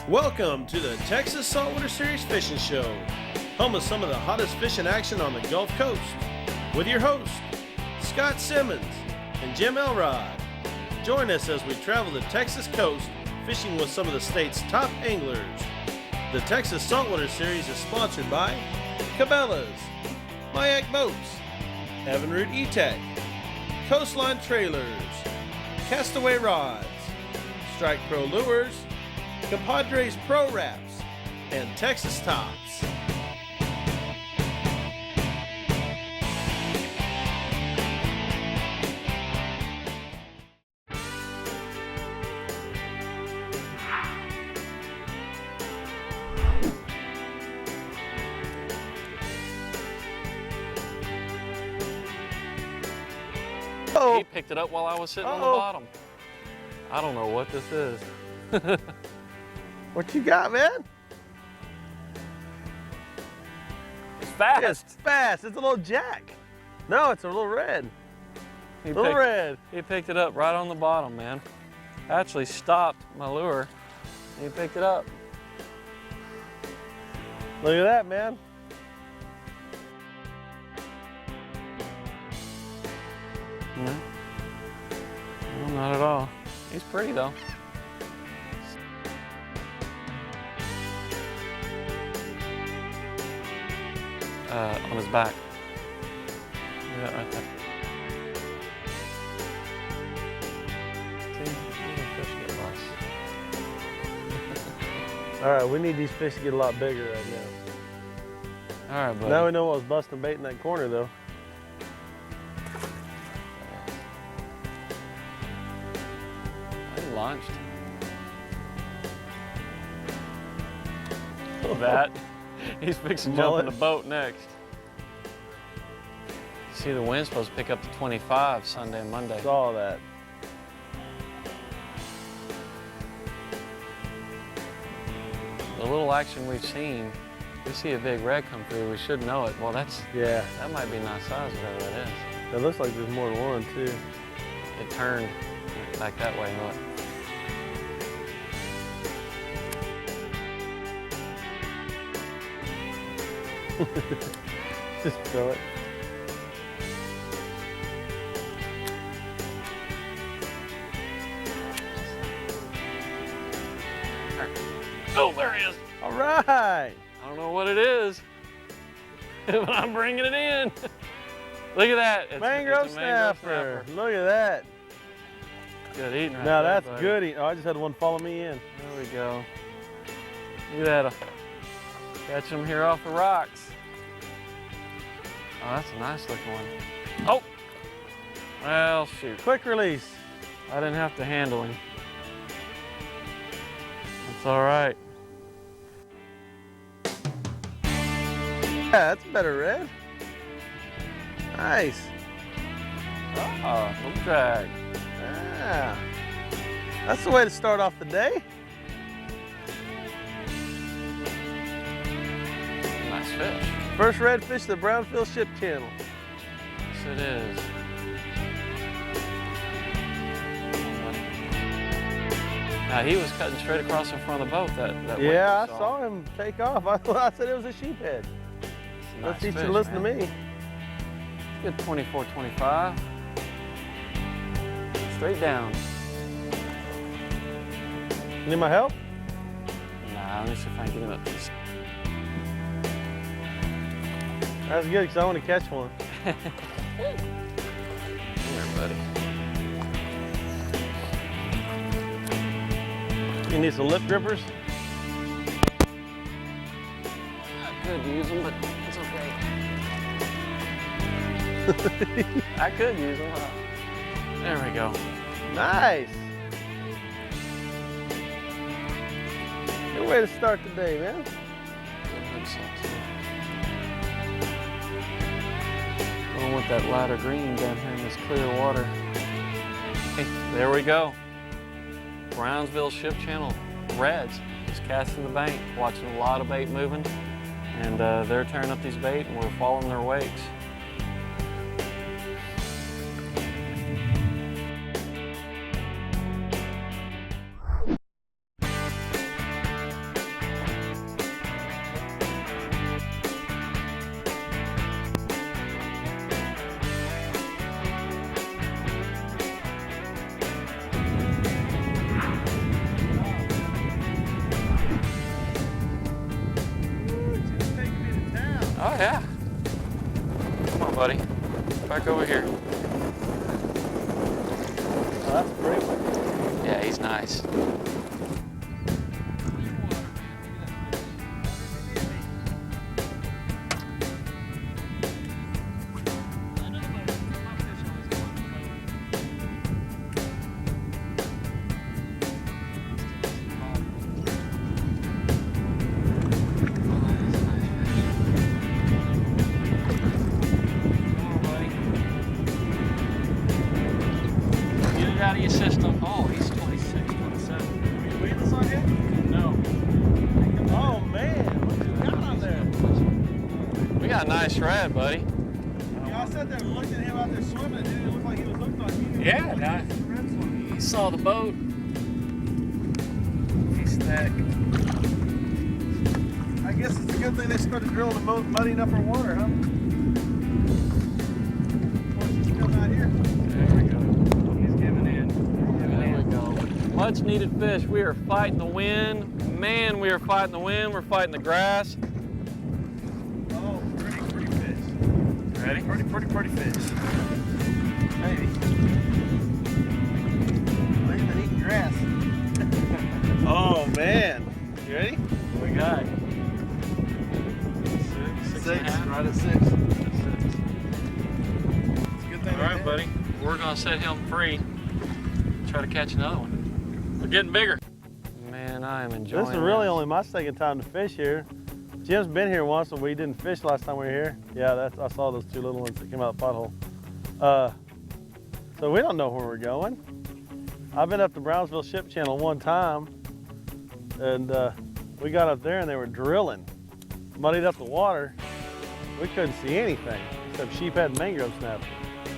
Welcome to the Texas Saltwater Series Fishing Show, home of some of the hottest fishing action on the Gulf Coast, with your hosts, Scott Simmons and Jim Elrod. Join us as we travel the Texas coast, fishing with some of the state's top anglers. The Texas Saltwater Series is sponsored by Cabela's, Mayak Boats, Evinrude E-Tech, Coastline Trailers, Castaway Rods, Strike Pro Lures, Compadres Pro Wraps, and Texas Tops. Oh. He picked it up while I was sitting on the bottom. I don't know what this is. What you got, man? It's fast. It's fast. It's a little jack. No, it's a little red. Red. He picked it up right on the bottom, man. Actually stopped my lure. And he picked it up. Look at that, man. No, not at all. He's pretty though. On his back. Look at that right there. See, the fish get lost. All right, we need these fish to get a lot bigger right now. All right, buddy. Now we know what was busting bait in that corner, though. He launched. That. He's fixing to jump in the boat next. See, the wind's supposed to pick up to 25 Sunday and Monday. Saw that. The little action we've seen, we see a big red come through, we should know it. Well, that might be a nice size, whatever that is. It looks like there's more than one, too. It turned back that way, look. Just throw it. Oh, there he is. All right. I don't know what it is, but I'm bringing it in. Look at that. It's a mangrove snapper. Look at that. Good eating right now there, that's buddy. good eating. Oh, I just had one follow me in. There we go. Look at that. Catch them here off the rocks. Oh, that's a nice looking one. Oh! Well, shoot. Quick release. I didn't have to handle him. That's all right. Yeah, that's a better red. Nice. Oh, little drag. Yeah. That's the way to start off the day. Nice fish. First redfish to the Brownfield Ship Channel. Yes, it is. Now, he was cutting straight across in front of the boat. That yeah, I saw him take off. I thought I said it was a sheephead. Let's see you listen to me. Good 24, 25. Straight down. Need my help? Nah, let me see if I can get him up this. That's good, because I want to catch one. Come here, buddy. You need some lip grippers? I could use them, but it's okay. I could use them. There we go. Nice. Good way to start the day, man. Going with that lighter green down here in this clear water. Hey, there we go. Brownsville Ship Channel Reds just casting the bank, watching a lot of bait moving, and they're tearing up these bait and we're following their wakes. Yeah. Come on, buddy. Back over here. Oh, that's a great one. Yeah, he's nice. Out of your system. Oh, he's 26, 27. Are you weedless on here? No. Oh man, what you got on there? We got a nice red, buddy. Yeah, I sat there and looked at him out there swimming and it didn't look like he was hooked on you. Yeah, guy. You saw the boat. He's thick. I guess it's a good thing they started drilling and muddying up our water, huh? Of course, he's still not here. There we go. He's giving in. There we go. Much needed fish. We are fighting the wind. Man, we are fighting the wind. We're fighting the grass. Oh, pretty fish. Ready? Pretty fish. Maybe. They've been eating grass. Oh man. You ready? We got six and a half. Right at 6. It's a good thing. All right, buddy. We're gonna set him free. Try to catch another one. We're getting bigger. Man, I am enjoying This is really only my second time to fish here. Jim's been here once, and we didn't fish last time we were here. Yeah, I saw those 2 little ones that came out of the pothole. So we don't know where we're going. I've been up the Brownsville Ship Channel one time, and we got up there and they were drilling, muddied up the water. We couldn't see anything except sheephead and mangrove snappers.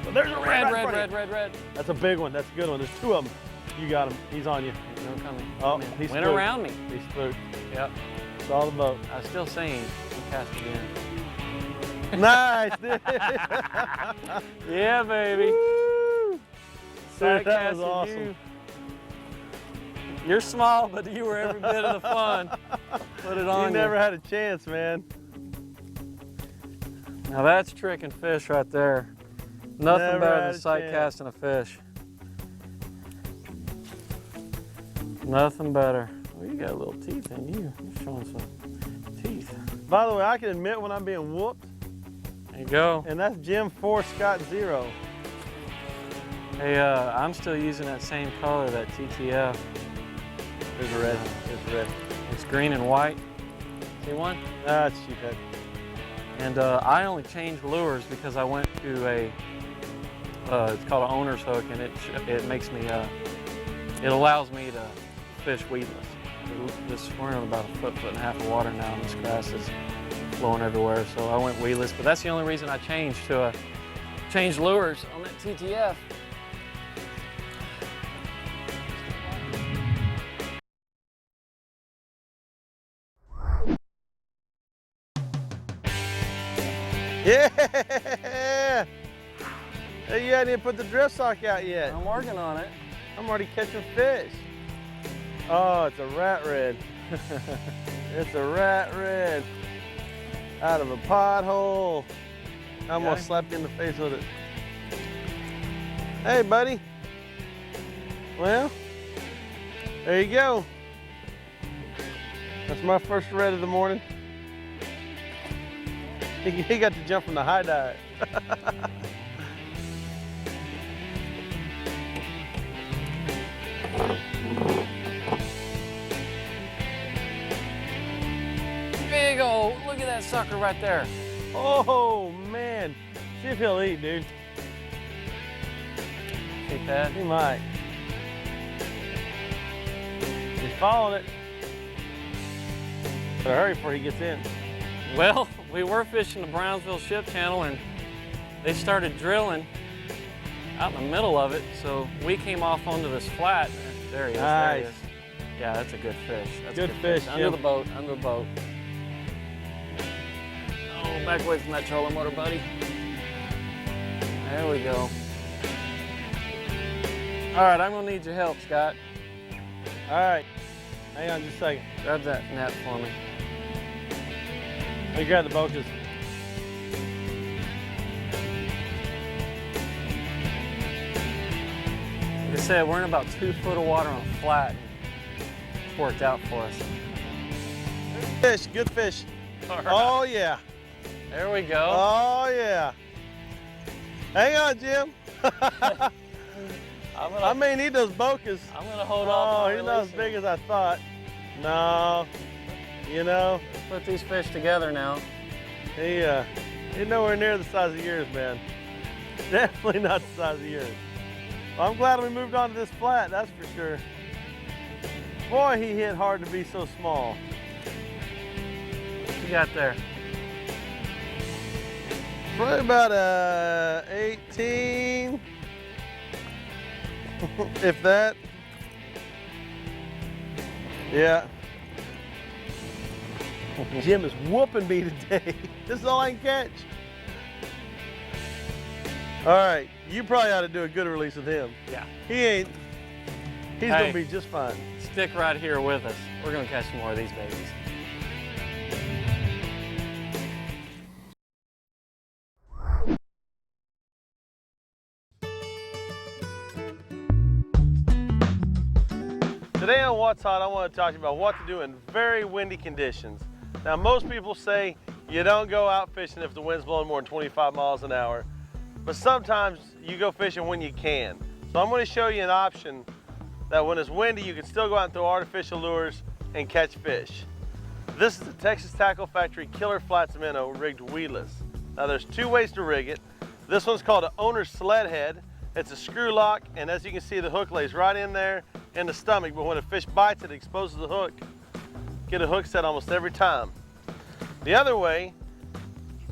But there's a red. That's a big one. That's a good one. There's 2 of them. You got him. He's on you. No coming. Oh, he went around me. He spooked. Yep. Saw the boat. I was still saying, cast again. Nice, dude. Yeah, baby. Woo. Dude, that was awesome. You. You're small, but you were every bit of the fun. Put it on You never had a chance, man. Now that's tricking fish right there. Nothing Never better had than a sight chance. casting a fish. Nothing better. Well, you got little teeth in you. You're showing some teeth. By the way, I can admit when I'm being whooped, There you go. and that's Jim 4, Scot 0. Hey, I'm still using that same color, that TTF. There's a red. There's a red. It's green and white. See one? Ah, it's sheephead. And I only changed lures because I went to a, it's called an owner's hook, and it makes me, it allows me to fish weedless. We're in about a foot and a half of water now, and this grass is flowing everywhere, so I went weedless. But that's the only reason I changed to change lures on that TTF. Yeah! Hey, you hadn't even put the drift sock out yet. I'm working on it. I'm already catching fish. Oh, it's a rat red. It's a rat red. Out of a pothole. I almost slapped you in the face with it. Hey, buddy. Well, there you go. That's my first red of the morning. He got to jump from the high dive. Big old, look at that sucker right there. Oh, man. See if he'll eat, dude. See, Pat? He might. He's following it. Better hurry before he gets in. Well, we were fishing the Brownsville Ship Channel, and they started drilling out in the middle of it, so we came off onto this flat. There he is. Nice. There he is. Yeah, that's a good fish. That's Good a fish, Under Jim. the boat, under the boat. Oh, back away from that trolling motor, buddy. There we go. All right, I'm gonna need your help, Scott. All right. Hang on just a second. Grab that net for me. Let me grab the boat, because Like I said, we're in about 2 foot of water on flat. It's worked out for us. Fish, good fish. Right. Oh yeah. There we go. Oh yeah. Hang on, Jim. I may need those bocas. I'm gonna hold off. Oh, he's not as big as I thought. No, you know. Let's put these fish together now. He's nowhere near the size of yours, man. Definitely not the size of yours. Well, I'm glad we moved on to this flat, that's for sure. Boy, he hit hard to be so small. What you got there? Probably about 18, if that. Yeah. Jim is whooping me today. This is all I can catch. All right, you probably ought to do a good release with him. Yeah. He's Hey, gonna be just fine. Stick right here with us. We're gonna catch some more of these babies. Today on What's Hot, I want to talk to you about what to do in very windy conditions. Now, most people say you don't go out fishing if the wind's blowing more than 25 miles an hour, but sometimes you go fishing when you can. So I'm going to show you an option that when it's windy, you can still go out and throw artificial lures and catch fish. This is the Texas Tackle Factory Killer Flats Minnow rigged weedless. Now, there's 2 ways to rig it. This one's called an owner's sled head. It's a screw lock, and as you can see, the hook lays right in there in the stomach, but when a fish bites it, it exposes the hook. Get a hook set almost every time. The other way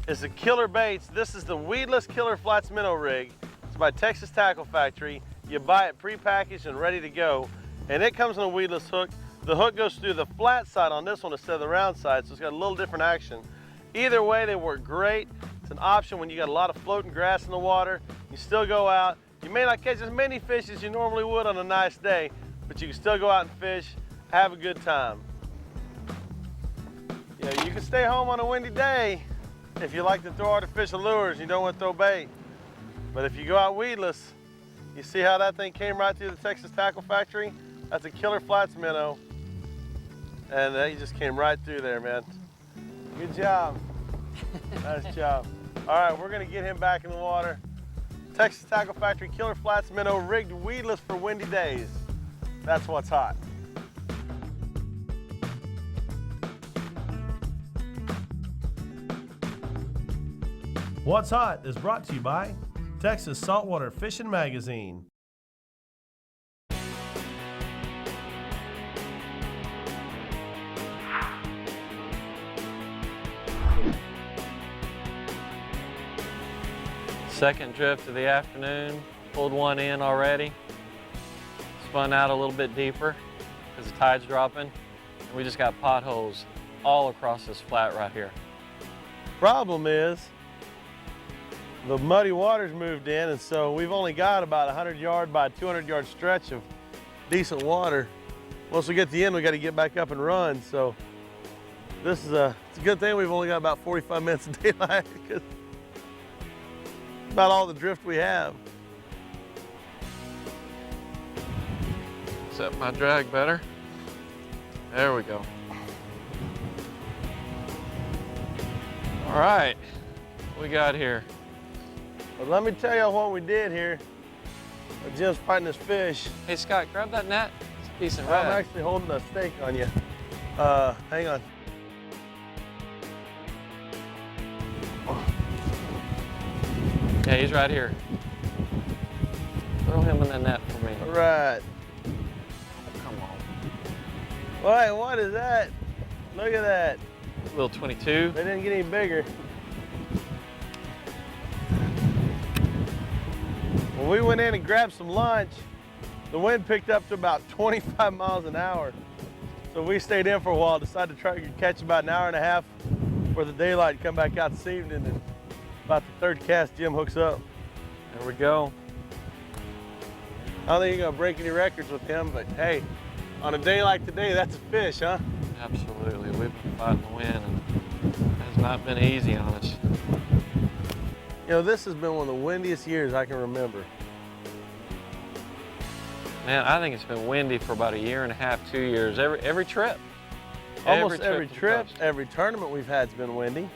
is the Killer Baits. This is the weedless Killer Flats Minnow rig. It's by Texas Tackle Factory. You buy it pre-packaged and ready to go, and it comes on a weedless hook. The hook goes through the flat side on this one instead of the round side, so it's got a little different action. Either way, they work great. It's an option when you got a lot of floating grass in the water. You still go out. You may not catch as many fish as you normally would on a nice day, but you can still go out and fish, have a good time. You know, you can stay home on a windy day if you like to throw artificial lures and you don't want to throw bait. But if you go out weedless, you see how that thing came right through the Texas Tackle Factory? That's a Killer Flats minnow. And he just came right through there, man. Good job. Nice job. All right, we're gonna get him back in the water. Texas Tackle Factory Killer Flats minnow rigged weedless for windy days. That's what's hot. What's Hot is brought to you by Texas Saltwater Fishing Magazine. Second drift of the afternoon, pulled one in already. Spun out a little bit deeper because the tide's dropping. And we just got potholes all across this flat right here. Problem is, the muddy water's moved in, and so we've only got about 100 yard by 200 yard stretch of decent water. Once we get to the end, we got to get back up and run. So this is it's a good thing we've only got about 45 minutes of daylight because about all the drift we have. Set my drag better. There we go. All right, what we got here? But let me tell you what we did here. Jim's fighting this fish. Hey Scott, grab that net. It's a decent I'm red. actually holding a stake on you. Hang on. Yeah, he's right here. Throw him in the net for me. All right. Come on. Wait, what is that? Look at that. Little 22. They didn't get any bigger. When we went in and grabbed some lunch, the wind picked up to about 25 miles an hour. So we stayed in for a while, decided to try to catch about an hour and a half for the daylight, come back out this evening, and about the third cast, Jim hooks up. There we go. I don't think you're gonna break any records with him, but hey, on a day like today, that's a fish, huh? Absolutely, we've been fighting the wind and it has not been easy on us. You know, this has been one of the windiest years I can remember. Man, I think it's been windy for about 1.5 years, 2 years. Every trip. Almost every to the trip, coast. every tournament we've had's been windy.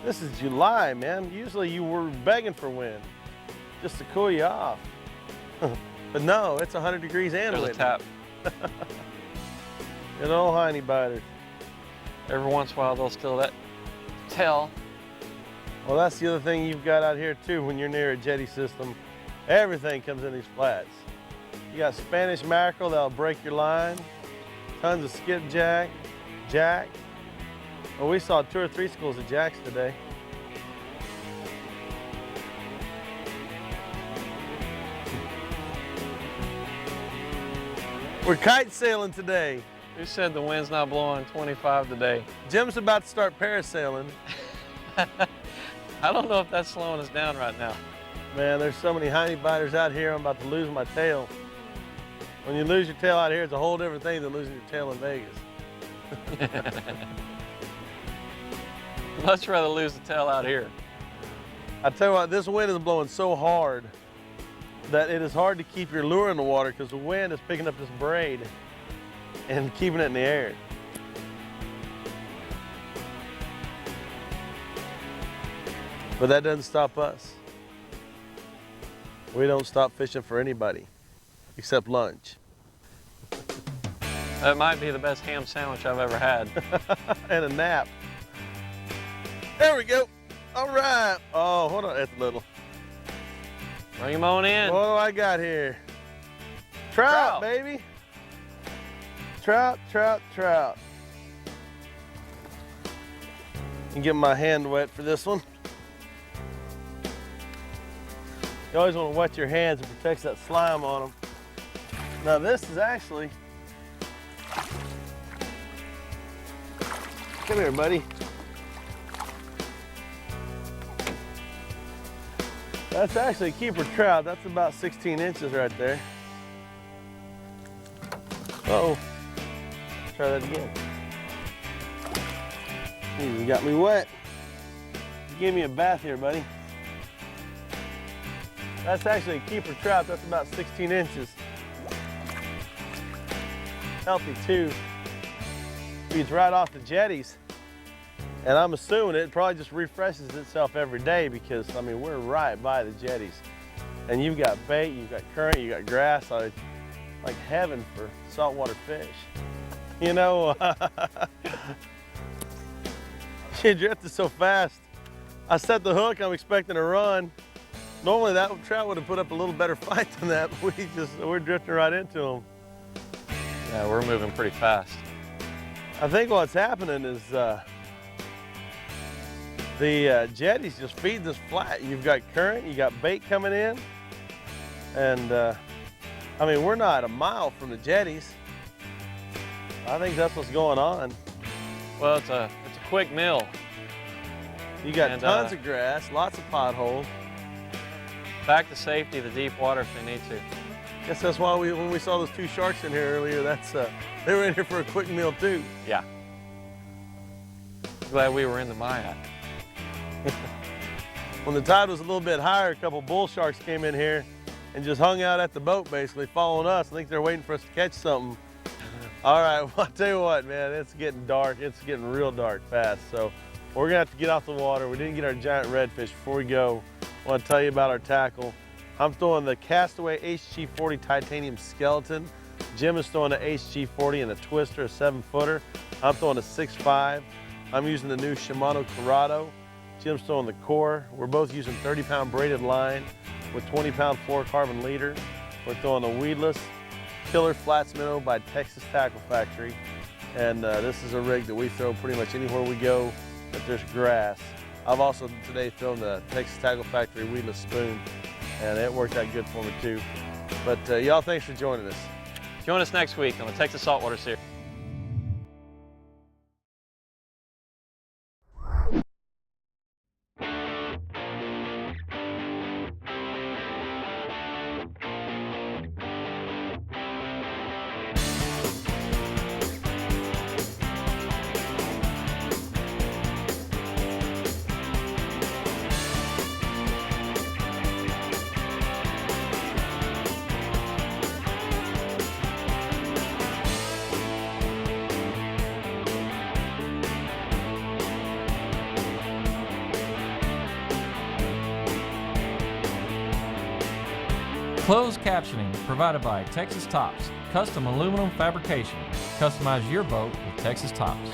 This is July, man. Usually you were begging for wind just to cool you off. But no, it's 100 degrees and There's windy. a tap. Good old hiney biters. Every once in a while they'll steal that tail. Well, that's the other thing you've got out here too when you're near a jetty system. Everything comes in these flats. You got Spanish mackerel that'll break your line. Tons of skipjack, jack. Well, we saw 2 or 3 schools of jacks today. We're kite sailing today. Who said the wind's not blowing 25 today? Jim's about to start parasailing. I don't know if that's slowing us down right now. Man, there's so many hiney biters out here, I'm about to lose my tail. When you lose your tail out here, it's a whole different thing than losing your tail in Vegas. Much rather lose the tail out here. I tell you what, this wind is blowing so hard that it is hard to keep your lure in the water because the wind is picking up this braid and keeping it in the air. But that doesn't stop us. We don't stop fishing for anybody except lunch. That might be the best ham sandwich I've ever had. And a nap. There we go. All right. Oh, hold on. That's little. Bring him on in. What do I got here? Trout, Trout. baby. Trout, trout, trout. And get my hand wet for this one. You always want to wet your hands. It protects that slime on them. Now this is actually, come here, buddy. That's actually a keeper trout. That's about 16 inches right there. Uh-oh. Try that again. You got me wet. Give me a bath here, buddy. That's actually a keeper trout. That's about 16 inches. Healthy too. Feeds right off the jetties. And I'm assuming it probably just refreshes itself every day because, I mean, we're right by the jetties. And you've got bait, you've got current, you've got grass. Like heaven for saltwater fish. You know, she drifted so fast. I set the hook, I'm expecting to run. Normally that trout would have put up a little better fight than that, but we're drifting right into him. Yeah, we're moving pretty fast. I think what's happening is the jetties just feed this flat. You've got current, you got bait coming in, and I mean, we're not a mile from the jetties. I think that's what's going on. Well, it's a quick mill. You got And, tons of grass, lots of potholes. Back to safety, the deep water if they need to. Guess that's why when we saw those 2 sharks in here earlier, they were in here for a quick meal too. Yeah. Glad we were in the Maya. When the tide was a little bit higher, a couple bull sharks came in here and just hung out at the boat basically, following us. I think they're waiting for us to catch something. All right, well, I'll tell you what, man, it's getting dark. It's getting real dark fast. So we're gonna have to get off the water. We didn't get our giant redfish. Before we go, I want to tell you about our tackle. I'm throwing the Castaway HG40 titanium skeleton. Jim is throwing the HG40 and a twister, a 7-footer. I'm throwing a 6.5. I'm using the new Shimano Corrado. Jim's throwing the core. We're both using 30-pound braided line with 20-pound fluorocarbon leader. We're throwing the weedless Killer Flats Minnow by Texas Tackle Factory. And this is a rig that we throw pretty much anywhere we go that there's grass. I've also today thrown the Texas Tackle Factory weedless spoon, and it worked out good for me too. But y'all, thanks for joining us. Join us next week on the Texas Saltwater Series. Closed captioning provided by Texas Tops, custom aluminum fabrication. Customize your boat with Texas Tops.